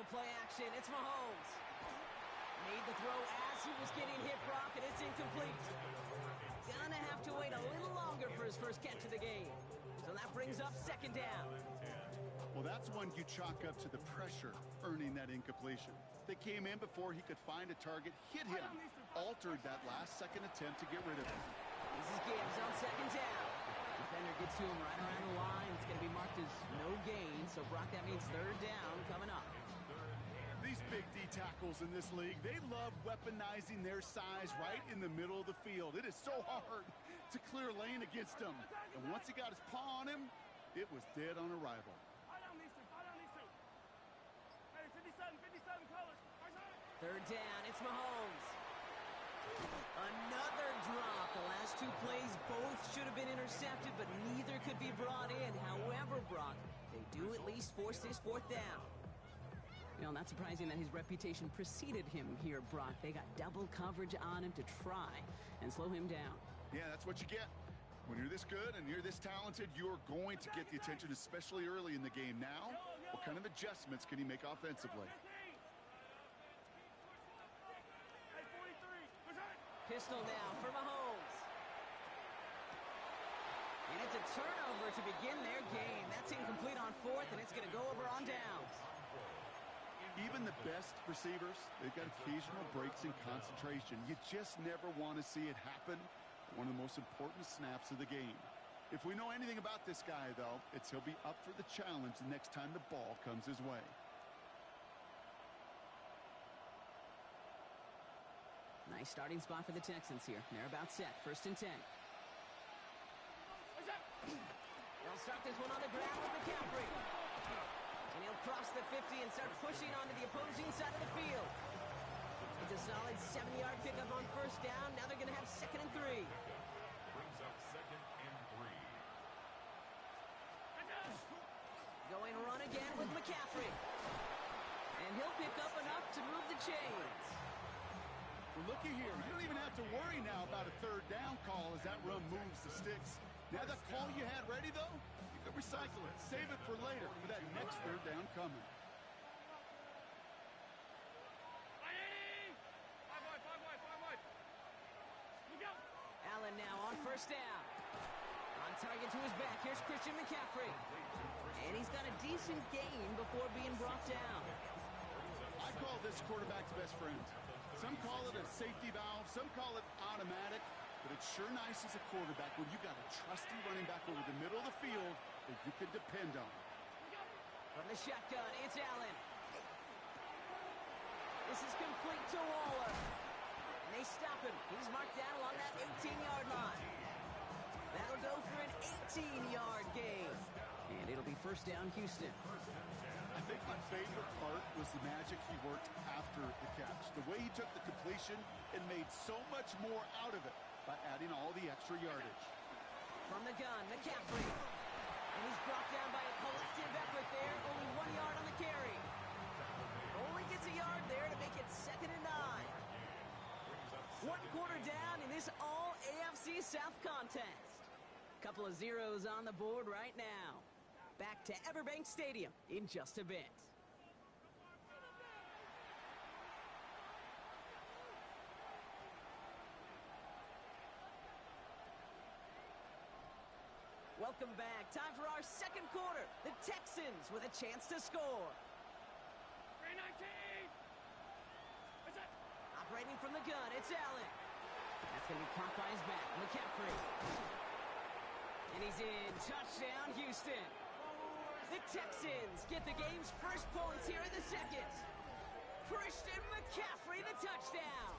Final play action. It's Mahomes. Made the throw as he was getting hit, Brock, and it's incomplete. Gonna have to wait a little longer for his first catch of the game. So that brings up second down. Well, that's one you chalk up to the pressure earning that incompletion. They came in before he could find a target, hit him, altered that last-second attempt to get rid of him. This is Gibbs on second down. Defender gets to him right around the line. It's going to be marked as no gain. So, Brock, that means third down coming up. These big D tackles in this league, they love weaponizing their size right in the middle of the field. It is so hard to clear lane against him. And once he got his paw on him, it was dead on arrival. Hey, 57 colors. Third down, it's Mahomes. Another drop. The last two plays both should have been intercepted, but neither could be brought in. However, Brock, they do at least force this fourth down. You know, not surprising that his reputation preceded him here, Brock. They got double coverage on him to try and slow him down. Yeah, that's what you get. When you're this good and you're this talented, you're going to get the attention, especially early in the game. Now, what kind of adjustments can he make offensively? Pistol now for Mahomes. And it's a turnover to begin their game. That's incomplete on fourth, and it's going to go over on downs. Even the best receivers, they've got occasional breaks in concentration. You just never want to see it happen. One of the most important snaps of the game. If we know anything about this guy, though, it's he'll be up for the challenge the next time the ball comes his way. Nice starting spot for the Texans here. They're about set. First and 10. They'll start this one on the ground with McCaffrey. And he'll cross the 50 and start pushing onto the opposing side of the field. It's a solid 7-yard pickup on first down. Now they're going to have second and 3. Brings up second and 3. Going run again with McCaffrey. And he'll pick up enough to move the chains. Well, looky here. You don't even have to worry now about a third down call as that run moves the sticks. Now that call you had ready, though, you could recycle it. Save it for later for that next third down coming. Allen now on first down. On target to his back. Here's Christian McCaffrey. And he's got a decent gain before being brought down. I call this quarterback's best friend. Some call it a safety valve. Some call it automatic. But it's sure nice as a quarterback when you got a trusty running back over the middle of the field that you can depend on. From the shotgun, it's Allen. This is complete to Waller. And they stop him. He's marked down along that 18-yard line. That'll go for an 18-yard gain. And it'll be first down, Houston. I think my favorite part was the magic he worked after the catch. The way he took the completion and made so much more out of it by adding all the extra yardage. From the gun, McCaffrey. And he's brought down by a collective effort there. Only 1 yard on the carry. Only gets a yard there to make it second and 9. 1 quarter down in this all AFC South contest. Couple of zeros on the board right now. Back to Everbank Stadium in just a bit. Welcome back. Time for our second quarter. The Texans with a chance to score. 319. What's that? Operating from the gun, it's Allen. That's going to be caught by his back. McCaffrey. And he's in. Touchdown, Houston. The Texans get the game's first points here in the second. Christian McCaffrey, the touchdown.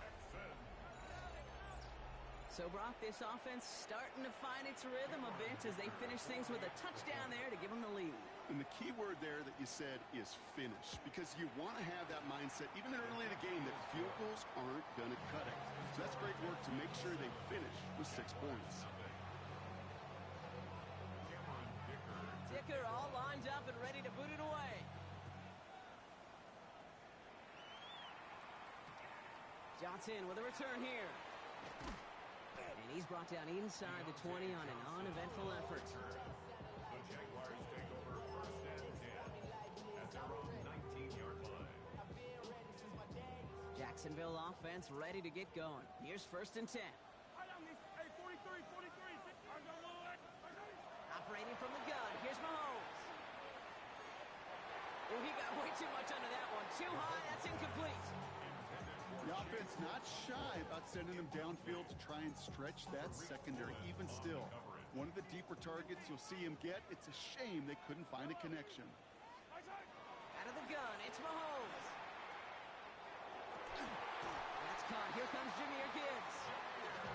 So, Brock, this offense starting to find its rhythm a bit as they finish things with a touchdown there to give them the lead. And the key word there that you said is finish, because you want to have that mindset, even early in the game, that field goals aren't going to cut it. So that's great work to make sure they finish with 6 points. Dicker all lined up and ready to boot it away. Johnson with a return here. And he's brought down inside the 20 on an uneventful effort. The Jaguars take over first and 10 at their own 19-yard line. Jacksonville offense ready to get going. Here's 1st and 10. Hey, 43, 43. Operating from the gun. Here's Mahomes. Oh, he got way too much under that one. Too high. That's incomplete. The offense not shy about sending them downfield to try and stretch that secondary. Even still, one of the deeper targets you'll see him get. It's a shame they couldn't find a connection. Out of the gun, it's Mahomes. That's caught. Here comes Jahmyr Gibbs.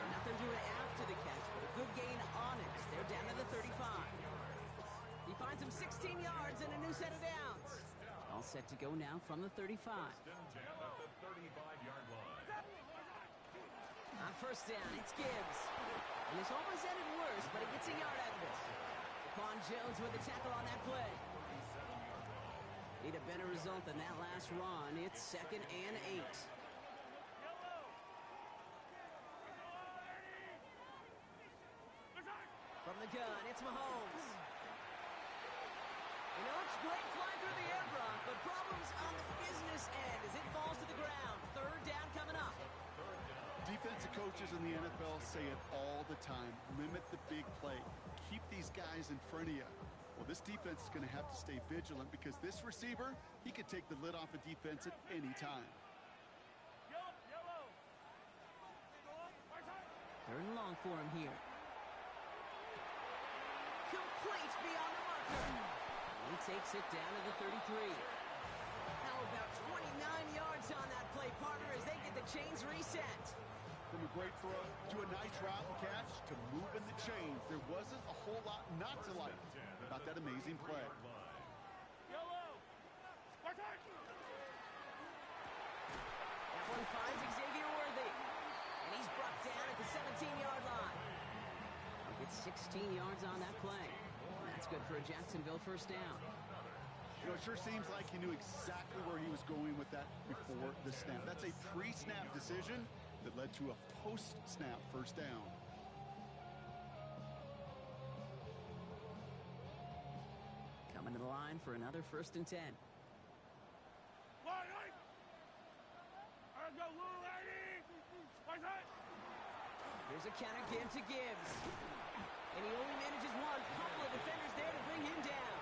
Nothing doing after the catch, but a good gain on it. They're down to the 35. He finds him 16 yards and a new set of downs. All set to go now from the 35. On 1st down, it's Gibbs. And this almost ended worse, but he gets a yard out of this. Quan Jones with the tackle on that play. Need a better result than that last run. It's 2nd and 8. From the gun, it's Mahomes. You know, it's great flying through the air, Brock, but problems on the business end as it falls to the ground. 3rd down coming up. Defensive coaches in the NFL say it all the time. Limit the big play. Keep these guys in front of you. Well, this defense is going to have to stay vigilant because this receiver, he could take the lid off a defense at any time. 3rd and long for him here. Complete beyond the marker. He takes it down to the 33. How about 29 yards on that play, partner, as they get the chains reset. From a great throw to a nice route and catch to moving the chains. There wasn't a whole lot not to like about that amazing play. That one finds Xavier Worthy. And he's brought down at the 17-yard line. He'll get 16 yards on that play. And that's good for a Jacksonville 1st down. You know, it sure seems like he knew exactly where he was going with that before the snap. That's a pre-snap decision that led to a post-snap 1st down. Coming to the line for another 1st and 10. Here's a counter give to Gibbs. And he only manages one. Couple of defenders there to bring him down.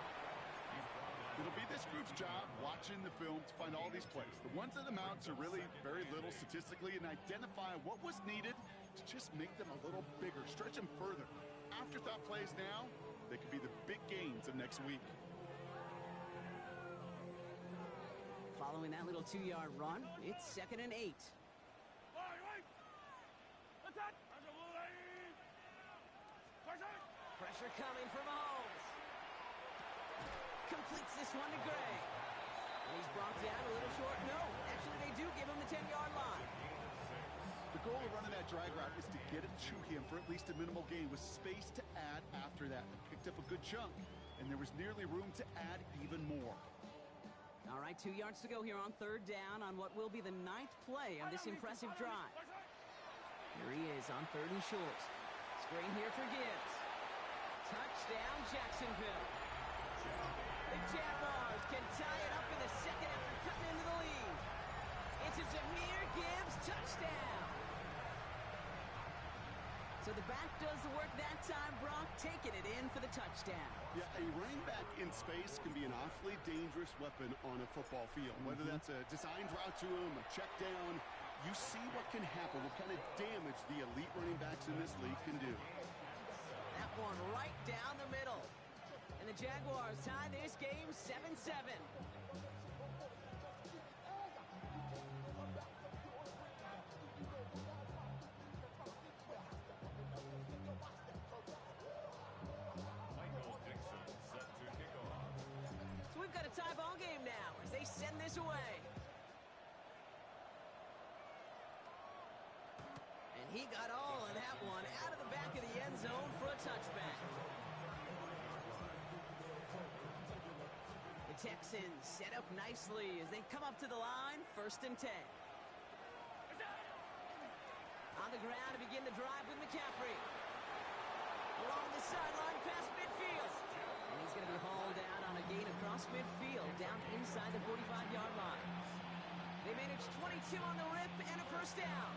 It'll be this group's job watching the film to find all these plays. The ones that amount to really very little statistically and identify what was needed to just make them a little bigger, stretch them further. Afterthought plays now, they could be the big gains of next week. Following that little 2-yard run, it's 2nd and 8. Pressure coming from Mahomes. Completes this one to Gray. And he's brought down a little short. No, actually they do give him the 10-yard line. The goal of running that drag route is to get it to him for at least a minimal gain with space to add after that. They picked up a good chunk, and there was nearly room to add even more. All right, 2 yards to go here on 3rd down on what will be the 9th play of this impressive drive. Here he is on 3rd and short. Screen here for Gibbs. Touchdown, Jacksonville. The Jaguars can tie it up in the 2nd after cutting into the lead. It's a Jahmyr Gibbs touchdown. So the back does the work that time, Brock, taking it in for the touchdown. Yeah, a running back in space can be an awfully dangerous weapon on a football field. Whether that's a designed route to him, a check down, you see what can happen, what kind of damage the elite running backs in this league can do. That one right down the middle. And the Jaguars tie this game 7-7. So we've got a tie ball game now as they send this away. And he got all of that one out of the back of the end zone for a touchback. The Texans set up nicely as they come up to the line, 1st and 10. On the ground to begin the drive with McCaffrey. Along the sideline past midfield. And he's going to be hauled out on a gain across midfield, down inside the 45-yard line. They They managed 22 on the rip and a first down.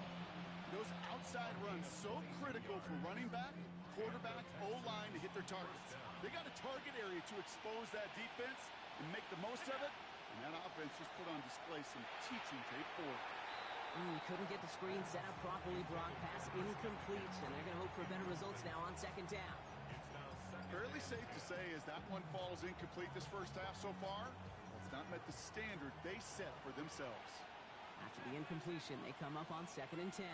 Those outside runs so critical for running back, quarterback, O-line to hit their targets. They got a target area to expose that defense and make the most of it, and that offense just put on display some teaching tape for it. Couldn't get the screen set up properly, Brock. Pass incomplete, and they're going to hope for better results now on second down. Fairly safe to say as that one falls incomplete this first half so far, it's not met the standard they set for themselves. After the incompletion, they come up on 2nd and 10.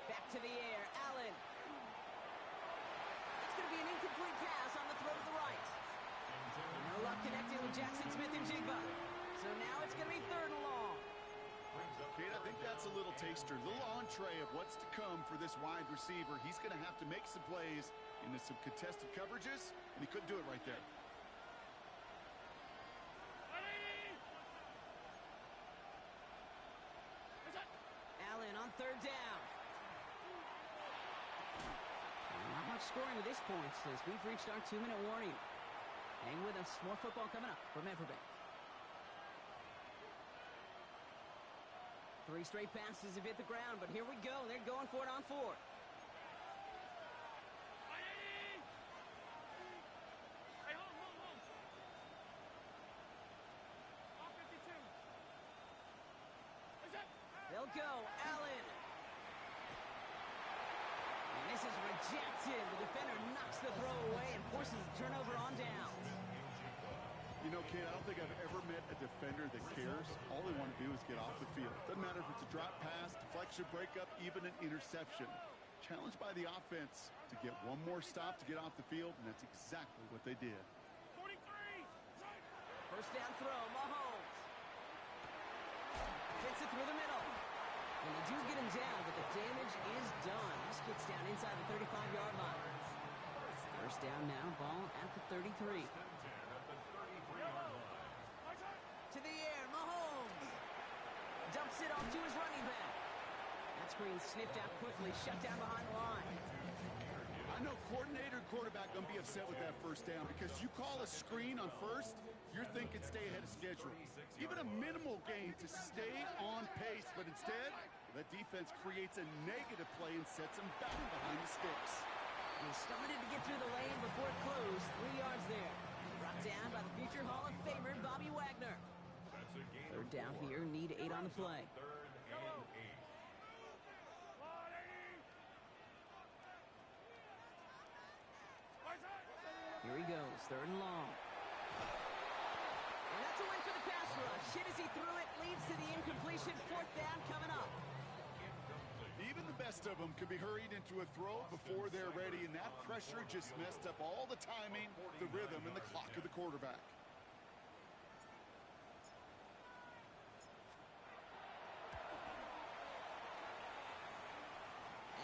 Back to the air, Allen. It's going to be an incomplete pass on the throw to the right. No luck connecting with Jackson Smith-Njigba. So now it's going to be 3rd and long. Kate, I think that's a little taster, a little entree of what's to come for this wide receiver. He's going to have to make some plays into some contested coverages, and he couldn't do it right there. Allen on 3rd down. Not much scoring at this point as we've reached our 2-minute warning. Hang with us. More football coming up from Everbank. 3 straight passes have hit the ground, but here we go. They're going for it on 4th. They'll go. Allen. And this is rejected. The defender knocks the throw away and forces the turnover on down. You know, Kate, I don't think I've ever met a defender that cares. All they want to do is get off the field. Doesn't matter if it's a drop pass, deflection, breakup, even an interception. Challenged by the offense to get one more stop to get off the field, and that's exactly what they did. 43! First down throw, Mahomes. Hits it through the middle. And they do get him down, but the damage is done. This gets down inside the 35-yard line. First down now, ball at the 33. To the air, Mahomes. Dumps it off to his running back. That screen sniffed out quickly, shut down behind the line. I know coordinator and quarterback going to be upset with that first down because you call a screen on first, you're thinking stay ahead of schedule. Even a minimal gain to stay on pace, but instead, that defense creates a negative play and sets them back behind the sticks. He started to get through the lane before it closed. 3 yards there. Brought down by the future Hall of Famer, Bobby Wagner. 3rd down here, need 8 on the play. 3rd and 8. Here he goes, 3rd and long. And that's a win for the pass rush. Hit as he threw it, leads to the incompletion. 4th down coming up. Even the best of them could be hurried into a throw before they're ready, and that pressure just messed up all the timing, the rhythm, and the clock of the quarterback.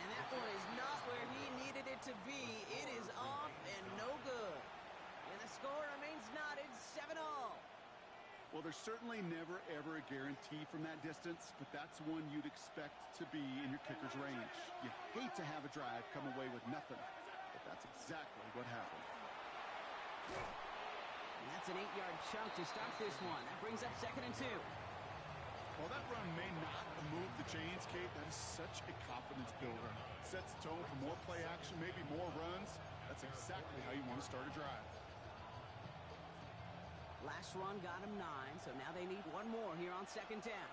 And that one is not where he needed it to be. It is off and no good. And the score remains knotted 7-all. Well, there's certainly never, ever a guarantee from that distance, but that's one you'd expect to be in your kicker's range. You hate to have a drive come away with nothing, but that's exactly what happened. And that's an 8-yard chunk to start this one. That brings up 2nd and 2. While that run may not move the chains, Kate, that is such a confidence builder. Sets the tone for more play action, maybe more runs. That's exactly how you want to start a drive. Last run got him 9, so now they need one more here on 2nd down.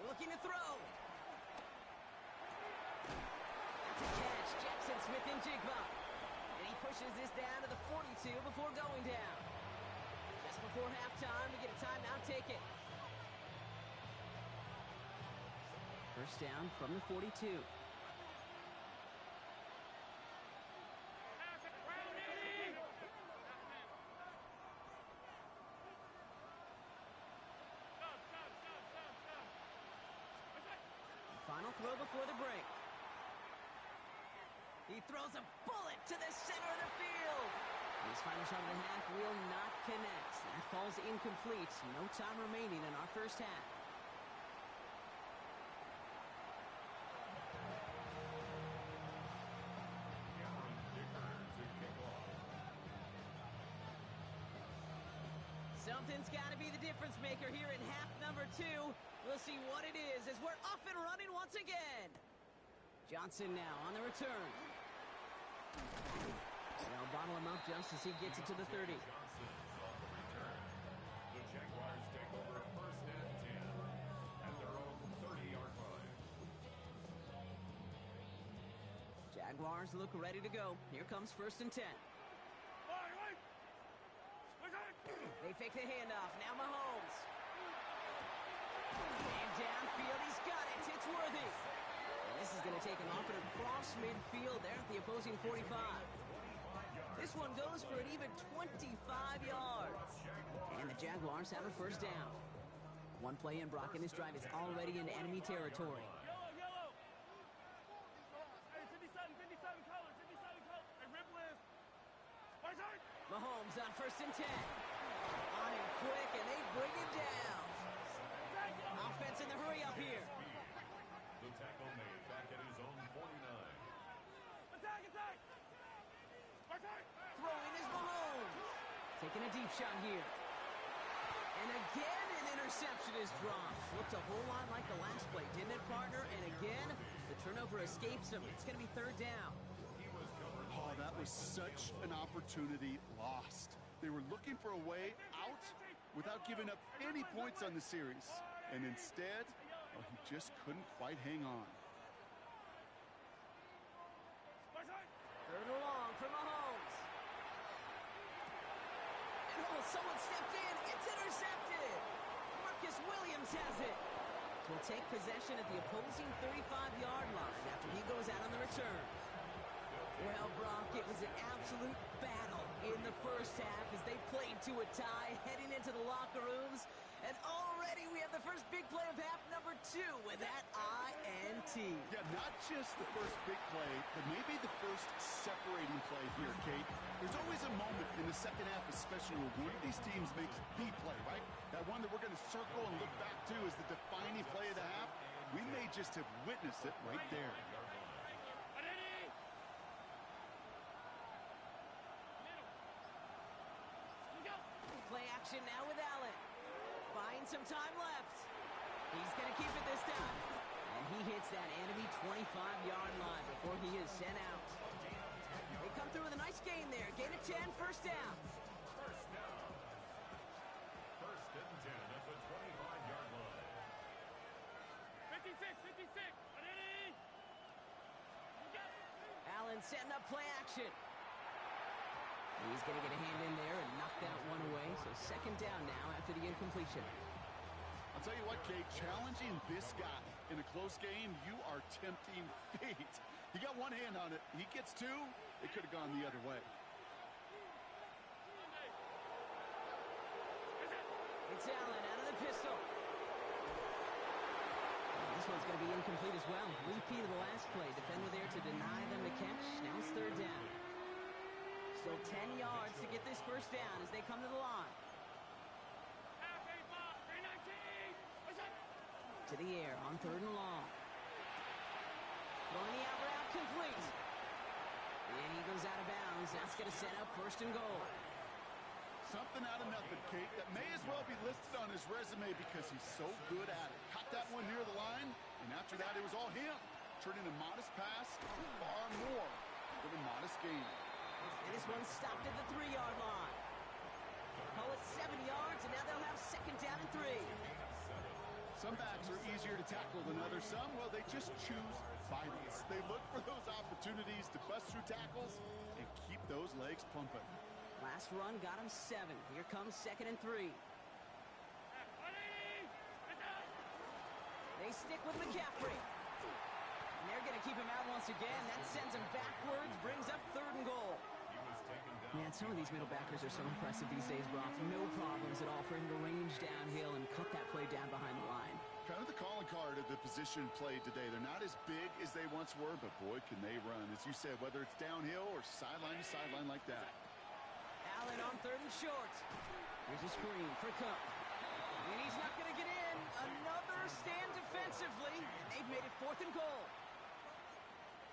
Looking to throw. That's a catch. Jackson Smith-Njigba. And he pushes this down to the 42 before going down. Just before halftime, we get a timeout, take it. First down from the 42. Final throw before the break. He throws a bullet to the center of the field. His final shot of the half will not connect. That falls incomplete. No time remaining in our first half. Something's got to be the difference maker here in half number 2. We'll see what it is as we're off and running once again. Johnson now on the return. They'll bottle him up just as he gets it to the 30. Johnson's on the return. The Jaguars take over first and 10 at their own 30-yard line. Jaguars look ready to go. Here comes first and 10. They fake the handoff. Now Mahomes. And downfield, he's got it. It's worthy. And this is going to take him off and across midfield there at the opposing 45. This one goes for an even 25 yards. And the Jaguars have a first down. One play in, Brock, and this drive is already into enemy territory. Yellow. Hey, 57 colors. Hey, rip list. Mahomes on first and 10. On him quick, and they bring him down. Offense in the hurry up here. The tackle made back at his own 49. Attack! Throwing is Mahomes. Taking a deep shot here. And again, an interception is dropped. Looked a whole lot like the last play, didn't it, partner? And again, the turnover escapes him. It's going to be third down. Oh, that was such an opportunity lost. They were looking for a way out without giving up any points on the series. And instead, well, he just couldn't quite hang on. Third and long for Mahomes. And oh, someone stepped in. It's intercepted. Marcus Williams has it. Will take possession at the opposing 35-yard line after he goes out on the return. Well, Brock, it was an absolute battle in the first half as they played to a tie heading into the locker rooms. And already we have the first big play of half number 2 with that INT. Yeah, not just the first big play, but maybe the first separating play here, Kate. There's always a moment in the second half, especially when one of these teams makes the play, right? That one that we're going to circle and look back to as the defining play of the half. We may just have witnessed it right there. Play action now with Allen. Buying some time left. He's going to keep it this time. And he hits that enemy 25-yard line before he is sent out. They come through with a nice gain there. Gain of 10, first down. First down. First and 10 at the 25-yard line. 56. Allen setting up play action. He's going to get a hand in there and knock that one away. So second down now after the incompletion. I'll tell you what, Kate, challenging this guy in a close game, you are tempting fate. He got one hand on it. He gets two. It could have gone the other way. It's Allen out of the pistol. This one's going to be incomplete as well. Repeat of the last play. Defender there to deny them the catch. Now it's third down. Still 10 yards to get this first down as they come to the line. To the air on third and long. Throwing the out route complete. And he goes out of bounds. That's going to set up first and goal. Something out of nothing, Kate, that may as well be listed on his resume because he's so good at it. Caught that one near the line, and after that it was all him. Turning a modest pass far more than a modest gain. And this one stopped at the 3-yard line. Call it 7 yards, and now they'll have second down and 3. Some backs are easier to tackle than others. Some, well, they just choose violence. They look for those opportunities to bust through tackles and keep those legs pumping. Last run got him 7. Here comes second and 3. They stick with McCaffrey. And they're going to keep him out once again. That sends him backwards, brings up third and goal. Man, some of these middle backers are so impressive these days, Brock. No problems at all for him to range downhill and cut that play down behind the line. Kind of the calling card of the position played today. They're not as big as they once were, but boy, can they run. As you said, whether it's downhill or sideline to sideline like that. Allen on third and short. Here's a screen for Cup. And he's not going to get in. Another stand defensively. And they've made it fourth and goal.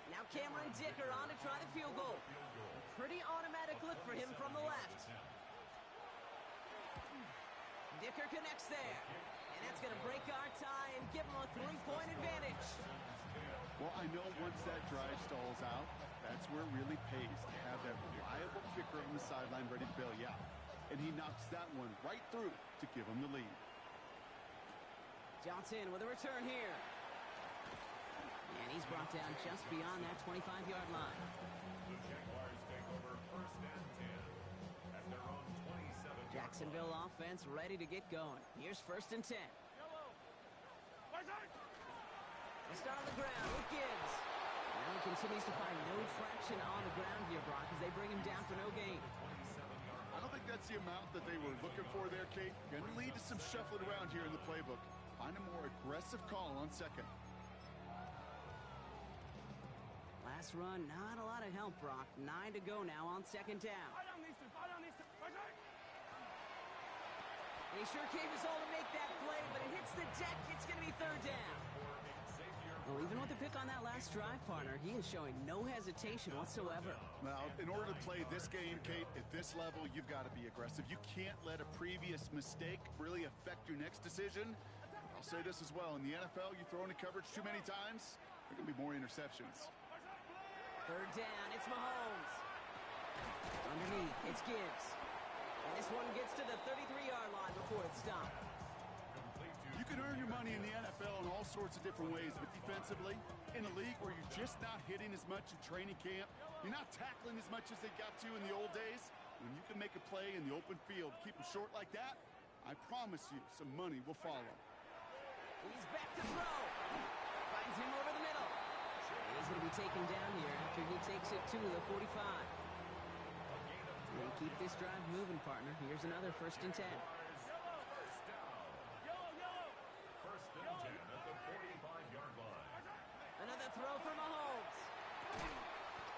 Now Cameron Dicker on to try the field goal. A pretty automatic look for him from the left. Dicker connects there. And that's going to break our tie and give them a 3-point advantage. Well, I know once that drive stalls out, that's where it really pays to have that reliable kicker on the sideline ready to bail you out. And he knocks that one right through to give him the lead. Johnson with a return here. And he's brought down just beyond that 25-yard line. The Jaguars take over first and 10 at their own 27. Jacksonville offense ready to get going. Here's first and 10. Yellow. Right side. They start on the ground with Gibbs. And he continues to find no traction on the ground here, Brock, as they bring him down for no gain. I don't think that's the amount that they were looking for there, Kate. Going to lead to some shuffling around here in the playbook. Find a more aggressive call on second. Last run, not a lot of help, Brock. 9 to go now on second down. Fight on these two. Fight on these two. Right side. And he sure gave us all to make that play, but it hits the deck. It's going to be third down. Well, even with the pick on that last drive, partner, he is showing no hesitation whatsoever. Now, in order to play this game, Kate, at this level, you've got to be aggressive. You can't let a previous mistake really affect your next decision. I'll say this as well. In the NFL, you throw into coverage too many times, there are going to be more interceptions. Third down, it's Mahomes. Underneath, it's Gibbs. And this one gets to the 33-yard line before it's stopped. You can earn your money in the NFL in all sorts of different ways, but defensively, in a league where you're just not hitting as much in training camp, you're not tackling as much as they got to in the old days, when you can make a play in the open field, keep them short like that, I promise you some money will follow. He's back to throw. Finds him over the middle. He's going to be taken down here after he takes it to the 45. And keep this drive moving, partner. Here's another first and 10. Another throw for Mahomes.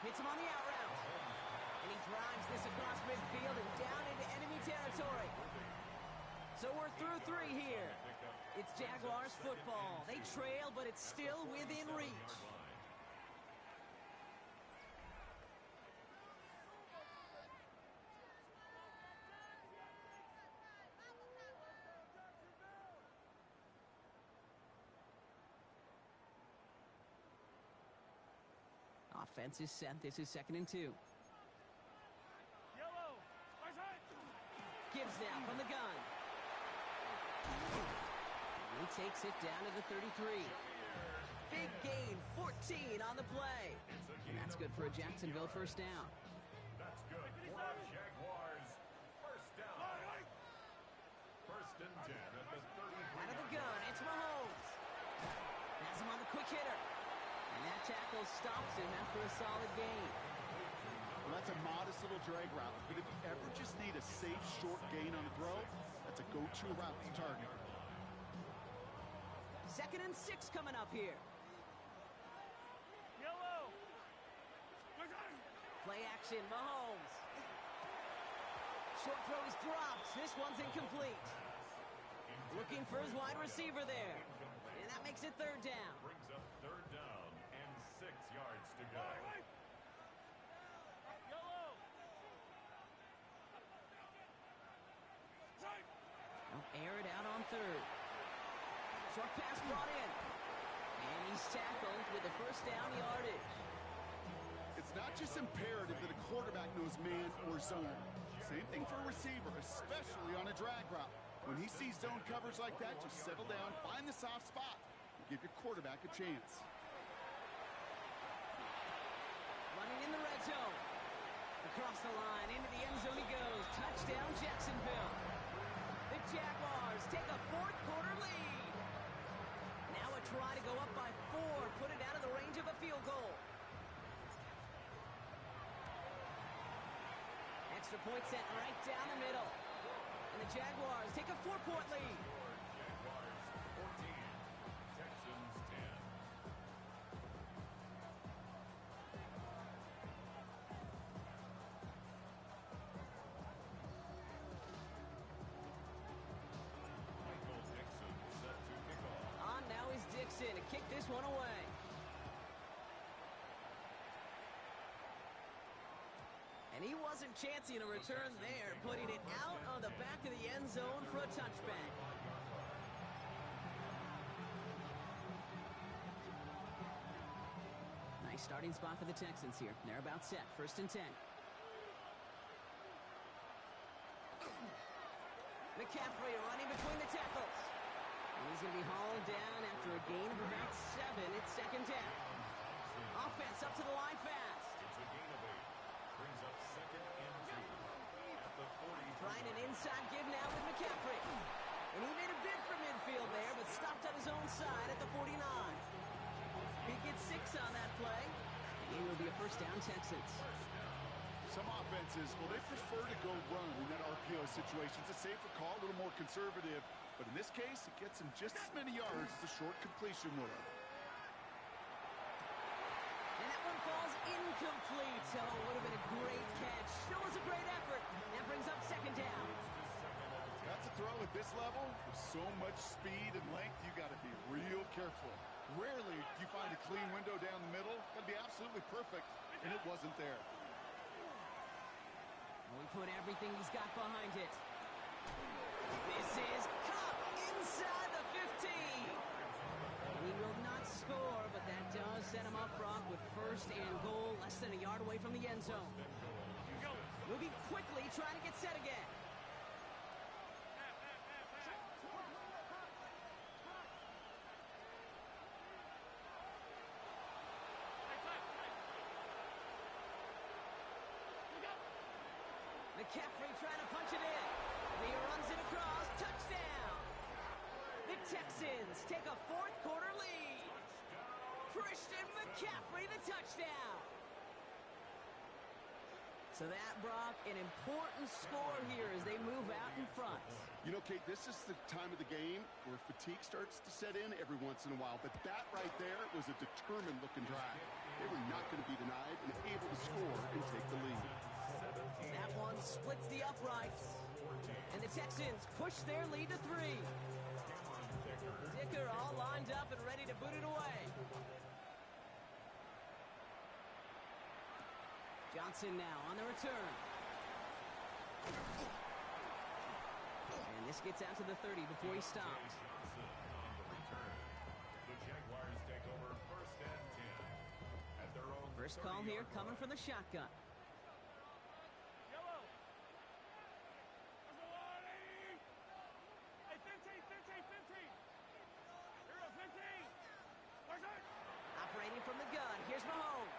Hits him on the out route. And he drives this across midfield and down into enemy territory. So we're through 3 here. It's Jaguars football. They trail, but it's still within reach. Offense is set. This is second and 2. Yellow. Right side. Gibbs now from the gun. And he takes it down to the 33. Big gain, 14 on the play. And that's good for a Jacksonville first down. That's good for the Jaguars. First down. First and 10 at the 33. Out of the gun, it's Mahomes. Has him on the quick hitter. And that tackle stops him after a solid gain. Well, that's a modest little drag route, but if you ever just need a safe, short gain on a throw, that's a go-to route to target. Second and 6 coming up here. Yellow. Right side. Play action, Mahomes. Short throw is dropped. This one's incomplete. Looking for his wide receiver there. And that makes it third down. Brings up third down and 6 yards to go. Yellow. Side. They'll air it out on third. Short pass brought in. And he's tackled with the first down yardage. It's not just imperative that a quarterback knows man or zone. Same thing for a receiver, especially on a drag route. When he sees zone coverage like that, just settle down, find the soft spot, and give your quarterback a chance. Running in the red zone. Across the line, into the end zone he goes. Touchdown, Jacksonville. The Jaguars take a fourth-quarter lead. Now a try to go up by 4, put it out of the range of a field goal. Extra point set right down the middle. And the Jaguars take a 4-point lead. Jaguars 14, Texans 10. Michael Dixon set to kick off. On now is Dixon to kick this one away. And And he wasn't chancing a return there, putting it out on the back of the end zone for a touchback. Nice starting spot for the Texans here. They're about set. 1st and 10. McCaffrey running between the tackles. And he's going to be hauled down after a gain of about 7. It's 2nd down. Offense up to the line fast. It's a gain of 8. Brings up 2nd and 2. At the 40. Trying an inside give now with McCaffrey. And he made a bid for midfield there, but stopped on his own side at the 49. He gets 6 on that play. And it will be a 1st down Texans. Some offenses, well, they prefer to go run in that RPO situation. It's a safer call, a little more conservative. But in this case, it gets him just as many yards as a short completion would have. And that one falls incomplete. So it would have been a great catch. Still was a great effort. That brings up 2nd down. That's a throw at this level. With so much speed and length, you got to be real careful. Rarely do you find a clean window down the middle. Got to be absolutely perfect, and it wasn't there. We put everything he's got behind it. This is caught inside the 15. And he will not score, but that does set him up, Brock, with 1st and goal, less than a yard away from the end zone. Moving quickly, trying to get set again. McCaffrey trying to punch it in. He runs it across. Touchdown. The Texans take a 4th quarter lead. Christian McCaffrey, the touchdown. So that, Brock, an important score here as they move out in front. You know, Kate, this is the time of the game where fatigue starts to set in every once in a while. But that right there was a determined-looking drive. They were not going to be denied and able to score and take the lead. That one splits the uprights. And the Texans push their lead to 3. Dicker all lined up and ready to boot it away. Johnson now on the return. And this gets out to the 30 before he stops. The Jaguars take over 1st and 10. At their own First call here coming from the shotgun. Yellow. There's a lot, 80. Hey, 15. Here goes 15. Where's it? Operating from the gun. Here's Mahomes.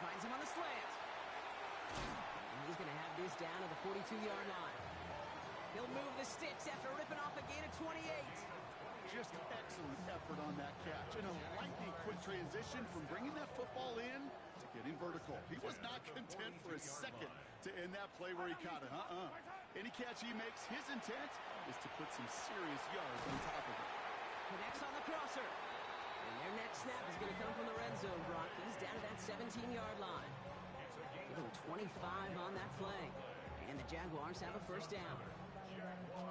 Finds him on the slant. And he's going to have this down to the 42-yard line. He'll move the sticks after ripping off a gain of 28. Just excellent effort on that catch. And a lightning quick transition from bringing that football in to getting vertical. He was not content for a second to end that play where he caught it. Any catch he makes, his intent is to put some serious yards on top of it. Connects on the crosser. And their next snap is going to come from the red zone, Brock. He's down to that 17-yard line. Give him 25 on that play. And the Jaguars have a 1st down.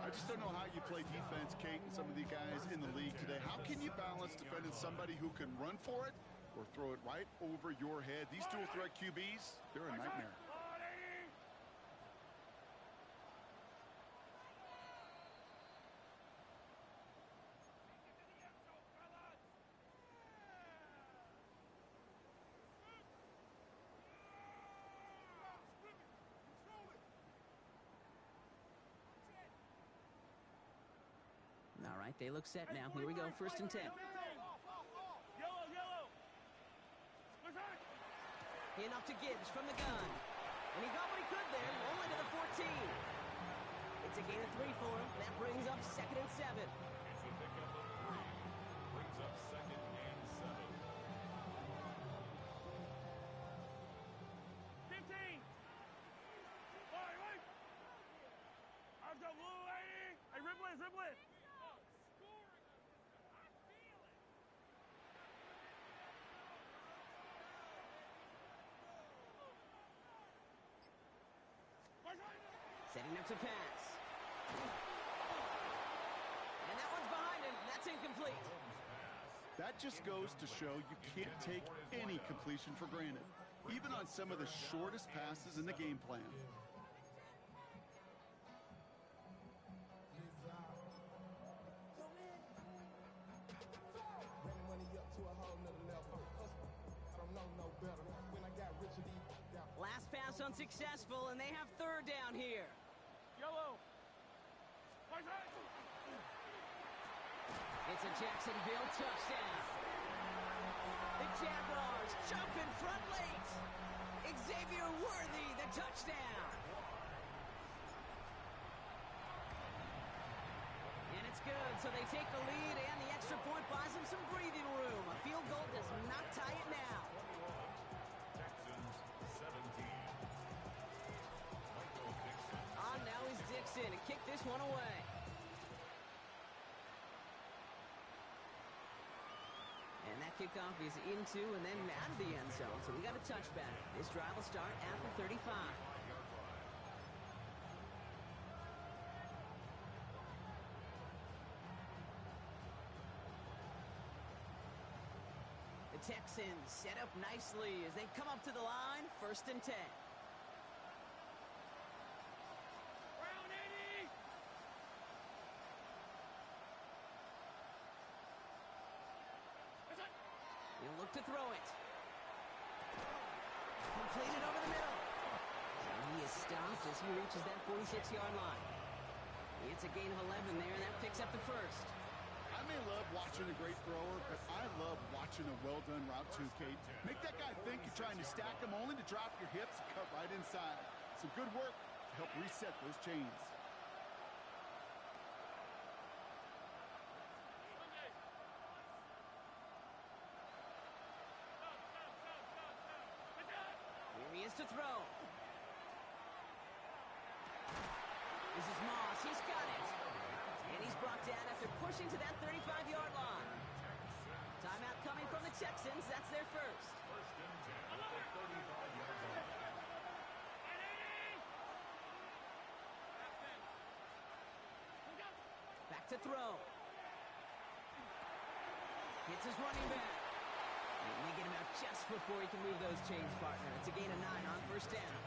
I just don't know how you play defense, Kate, and some of the guys in the league today. How can you balance defending somebody who can run for it or throw it right over your head? These dual threat QBs, they're a nightmare. All right, they look set now. Here we go, 1st and 10. Yellow. Where's it? Enough to Gibbs from the gun. And he got what he could there, only to the 14. It's a gain of 3 for him. That brings up 2nd and 7. It's a pickup of 3. Brings up 2nd and 7. 15. Wait. I've got blue, 80. Hey, Ripley. Setting up to pass. And that one's behind him. That's incomplete. That just goes to show you can't take any completion for granted. even on some of the shortest passes in the game plan. Last pass unsuccessful, and they have third down here. Yellow. It's a Jacksonville touchdown. The Jaguars jump in front late. Xavier Worthy, the touchdown. And it's good, so they take the lead, and the extra point buys them some breathing room. A field goal does not tie it now. Texans 17. Michael Dixon. On now is Dixon to kick this one away. And that kickoff is into and then out of the end zone. So we got a touchback. This drive will start at the 35. The Texans set up nicely as they come up to the line. 1st and 10. He'll look to throw it. Completed over the middle. And he is stopped as he reaches that 46-yard line. It's a gain of 11 there, and that picks up the first. I may love watching a great thrower, but I love watching a well-done route too, Kate. Make that guy think you're trying to stack him only to drop your hips and cut right inside. Some good work to help reset those chains. Here he is to throw. This is Moss. He's got it. And he's brought down after pushing to that 35-yard line. Timeout coming from the Texans. That's their first. 1st and 10 at the 35-yard line. Back to throw. Hits his running back. And they get him out just before he can move those chains, partner. It's a gain of 9 on 1st down.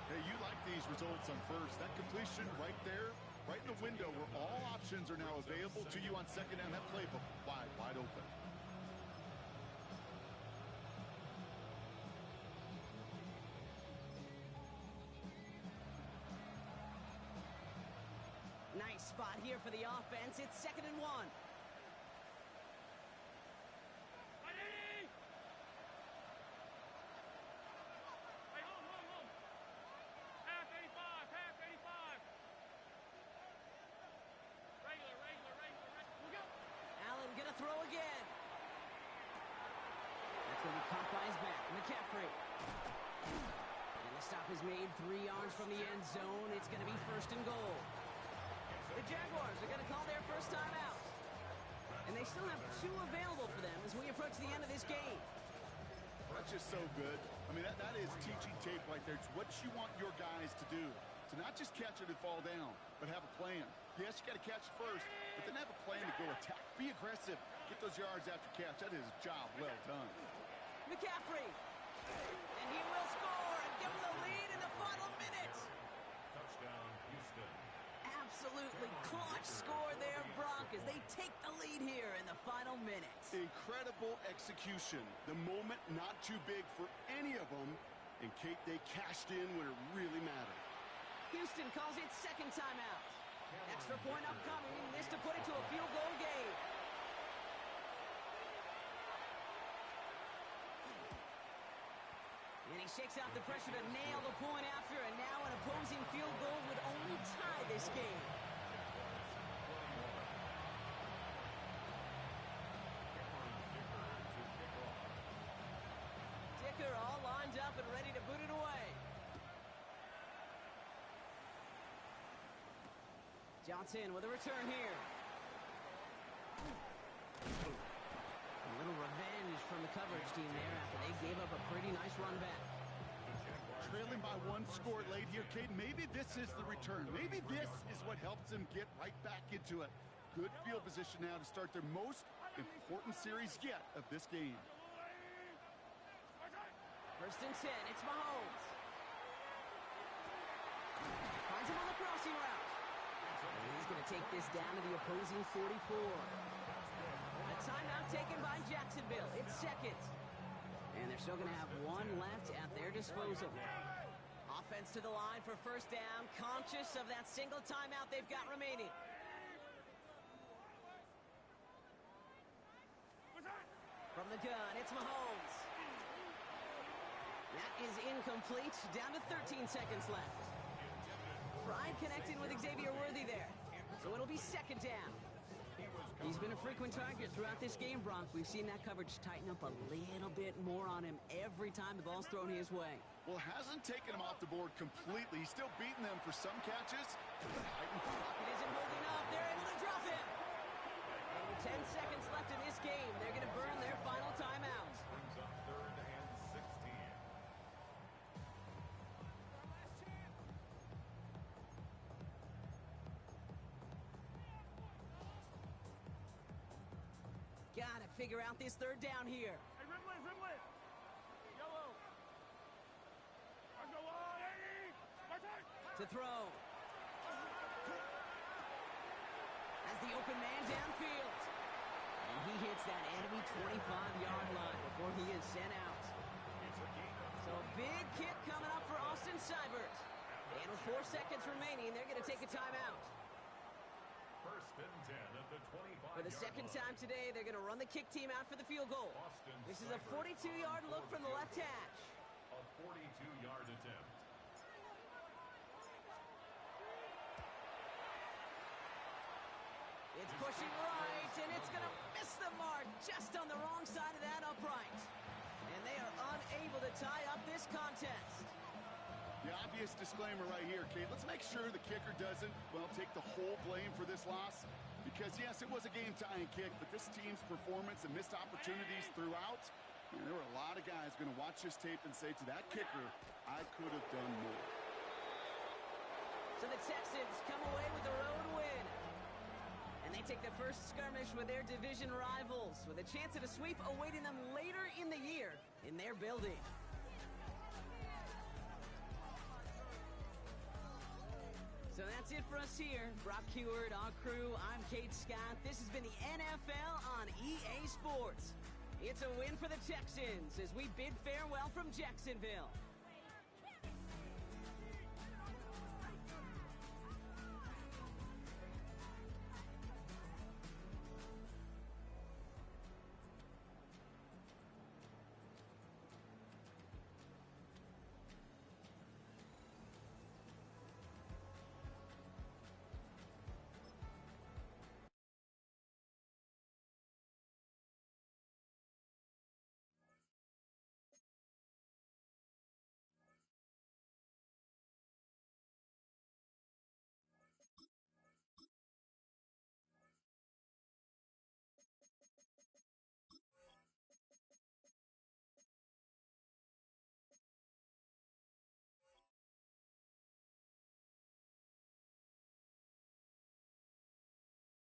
Hey, you like these results on first. That completion right there, right in the window where all options are now available to you on 2nd down. That playbook wide open. Nice spot here for the offense. It's 2nd and 1. Allen gonna throw again. That's going to be caught by his back. McCaffrey. And the stop is made 3 yards from the end zone. It's going to be 1st and goal. The Jaguars are going to call their first time out. And they still have 2 available for them as we approach the end of this game. That's just so good. I mean, that is teaching tape right there. It's what you want your guys to do. To not just catch it and fall down, but have a plan. Yes, you got to catch it first, but then have a plan to go attack. Be aggressive. Get those yards after catch. That is a job well done. McCaffrey. And he will score and give them the lead in the final minute. Touchdown, Houston. Absolutely clutch score there, Brock, as they take the lead here in the final minute. Incredible execution. The moment not too big for any of them. And Kate, they cashed in when it really mattered. Houston calls its 2nd timeout. Extra point upcoming. This to put it to a field goal game. And he shakes out the pressure to nail the point after, and now an opposing field goal would only tie this game. Dicker all lined up and ready to boot it away. Johnson with a return here. A little revenge from the coverage team there after they gave up a pretty nice run back. Trailing by 1 score late here, Kate. Maybe this is the return. Maybe this is what helps them get right back into it. Good field position now to start their most important series yet of this game. First and 10, it's Mahomes. Finds him on the crossing route. And he's going to take this down to the opposing 44. A timeout taken by Jacksonville. It's second. And they're still going to have one left at their disposal. Offense to the line for first down, conscious of that single timeout they've got remaining. From the gun, it's Mahomes. That is incomplete. Down to 13 seconds left. Pride connecting with Xavier Worthy there. So it'll be second down. He's been a frequent target throughout this game, Bronk. We've seen that coverage tighten up a little bit more on him every time the ball's thrown his way. Well, hasn't taken him off the board completely. He's still beating them for some catches. Pocket isn't holding up. They're able to drop him. And with 10 seconds left in this game, they're going to burn their final timeout. Brings up 3rd and 16. Gotta figure out this third down here. Hey, Ridley, Ridley. Yellow. Let's go on, 80. March it. To throw. As the open man downfield. And he hits that enemy 25-yard line before he is sent out. So big kick coming up for Austin Seibert. And with 4 seconds remaining, they're going to take a timeout. First and 10 at the 25. For the second time today, they're going to run the kick team out for the field goal. This is a 42-yard look from the left hash. A 42-yard attempt. It's pushing right, and it's going to miss the mark just on the wrong side of that upright. And they are unable to tie up this contest. The obvious disclaimer right here, Kate. Let's make sure the kicker doesn't, well, take the whole blame for this loss. Because, yes, it was a game-tying kick, but this team's performance and missed opportunities throughout, there were a lot of guys going to watch this tape and say to that kicker, I could have done more. So the Texans come away with the road win. And they take the first skirmish with their division rivals, with a chance at a sweep awaiting them later in the year in their building. So that's it for us here. Brock Heward, our crew, I'm Kate Scott. This has been the NFL on EA Sports. It's a win for the Texans as we bid farewell from Jacksonville.